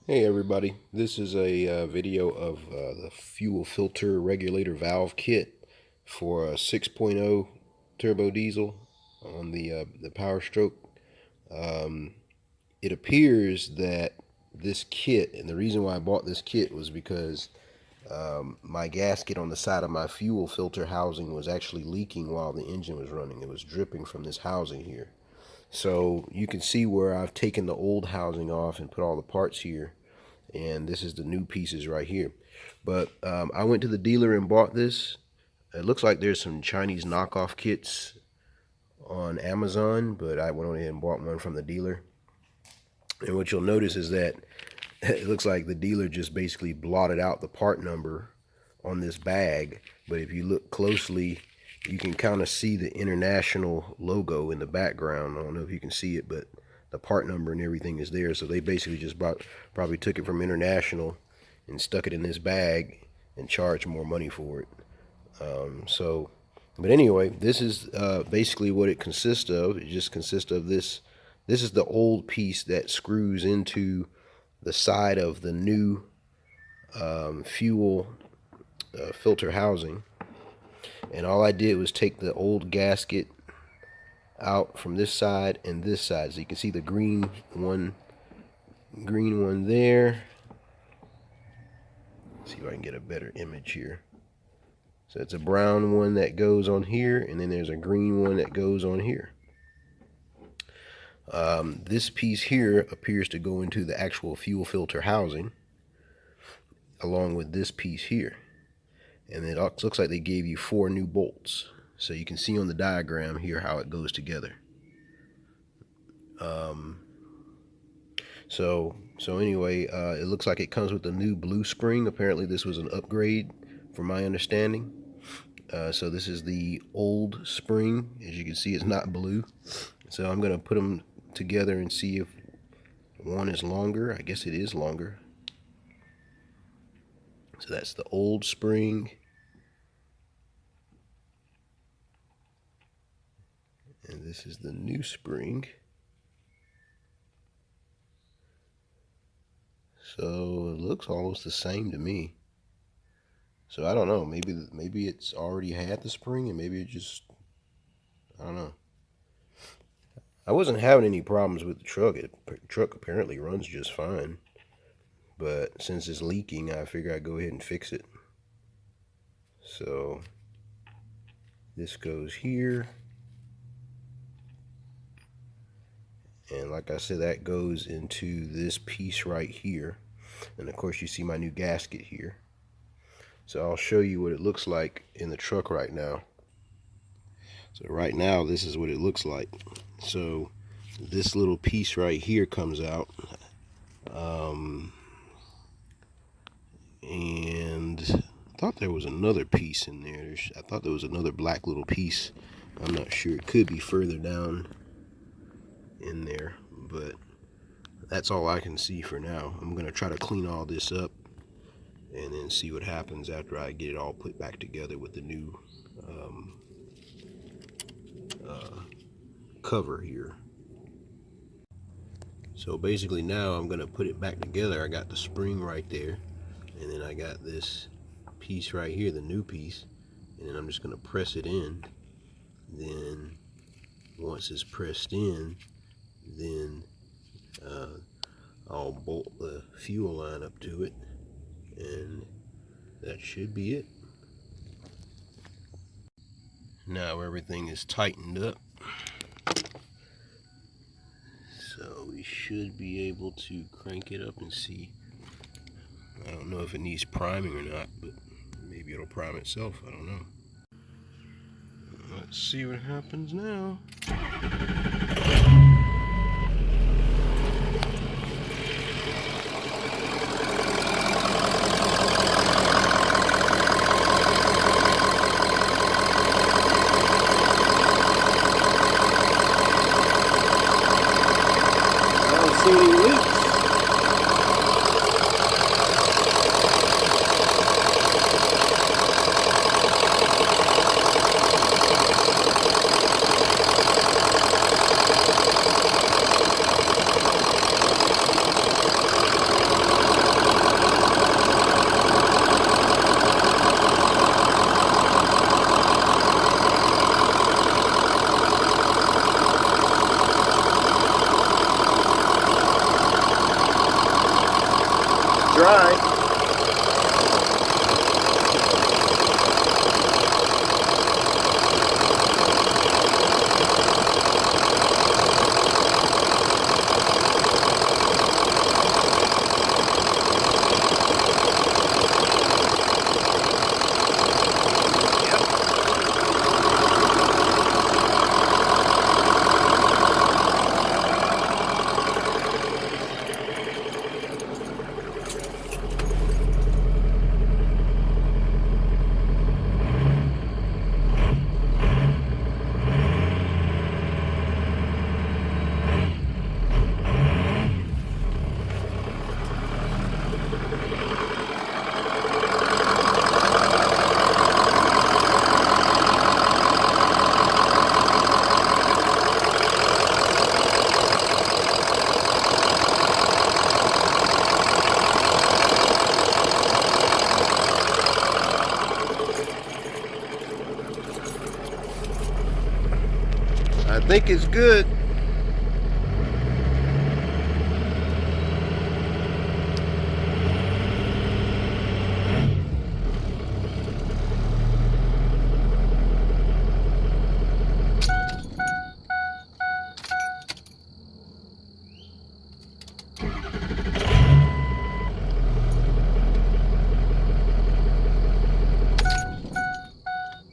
Hey everybody, this is a video of the fuel filter regulator valve kit for a 6.0 turbo diesel on the Powerstroke. Um, it appears that this kit, and the reason why I bought this kit was because my gasket on the side of my fuel filter housing was actually leaking while the engine was running. It was dripping from this housing here. So you can see where I've taken the old housing off and put all the parts here, and this is the new pieces right here. But I went to the dealer and bought this. It looks like there's some Chinese knockoff kits on Amazon, but I went on ahead and bought one from the dealer. And what you'll notice is that it looks like the dealer just basically blotted out the part number on this bag, but if you look closely, you can kind of see the international logo in the background. I don't know if you can see it, but the part number and everything is there. So they basically just probably took it from international and stuck it in this bag and charged more money for it. But anyway, this is basically what it consists of. It just consists of this. This is the old piece that screws into the side of the new fuel filter housing. And all I did was take the old gasket out from this side and this side. So you can see the green one there. Let's see if I can get a better image here. So it's a brown one that goes on here, and then there's a green one that goes on here. This piece here appears to go into the actual fuel filter housing, along with this piece here. And it looks like they gave you 4 new bolts. So you can see on the diagram here how it goes together. So anyway, it looks like it comes with a new blue spring. Apparently this was an upgrade from my understanding. So this is the old spring. As you can see, it's not blue. So I'm going to put them together and see if one is longer. I guess it is longer. So that's the old spring. And this is the new spring. So it looks almost the same to me. So I don't know. Maybe it's already had the spring, and maybe it just, I don't know. I wasn't having any problems with the truck. The truck apparently runs just fine. But since it's leaking, I figure I'd go ahead and fix it. So this goes here. And like I said, that goes into this piece right here. And of course you see my new gasket here. So I'll show you what it looks like in the truck right now. So right now this is what it looks like. So this little piece right here comes out. And I thought there was another piece in there. I thought there was another black little piece. I'm not sure. It could be further down in there, but that's all I can see for now. I'm going to try to clean all this up and then see what happens after I get it all put back together with the new cover here. So basically now I'm going to put it back together. I got the spring right there, and then I got this piece right here, the new piece, and then I'm just going to press it in. Then once it's pressed in, then I'll bolt the fuel line up to it, and that should be it. Now everything is tightened up, so we should be able to crank it up and see. I don't know if it needs priming or not, but maybe it'll prime itself. I don't know. Let's see what happens now. I don't see any leaks. dry. I think it's good.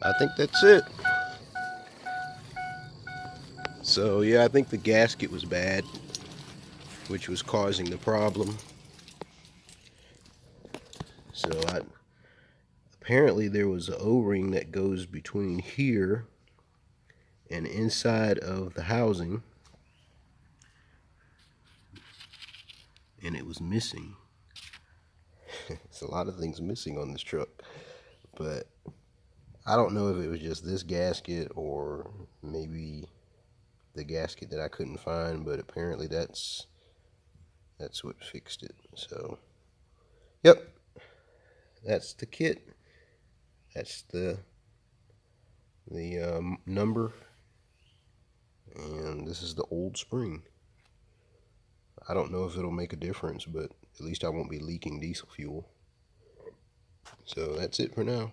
I think that's it. So yeah, I think the gasket was bad, which was causing the problem. So apparently there was an O-ring that goes between here and inside of the housing, and it was missing. It's a lot of things missing on this truck, but I don't know if it was just this gasket or maybe the gasket that I couldn't find, but apparently that's what fixed it. So yep, that's the kit. That's the number, and this is the old spring. I don't know if it'll make a difference, but at least I won't be leaking diesel fuel. So that's it for now.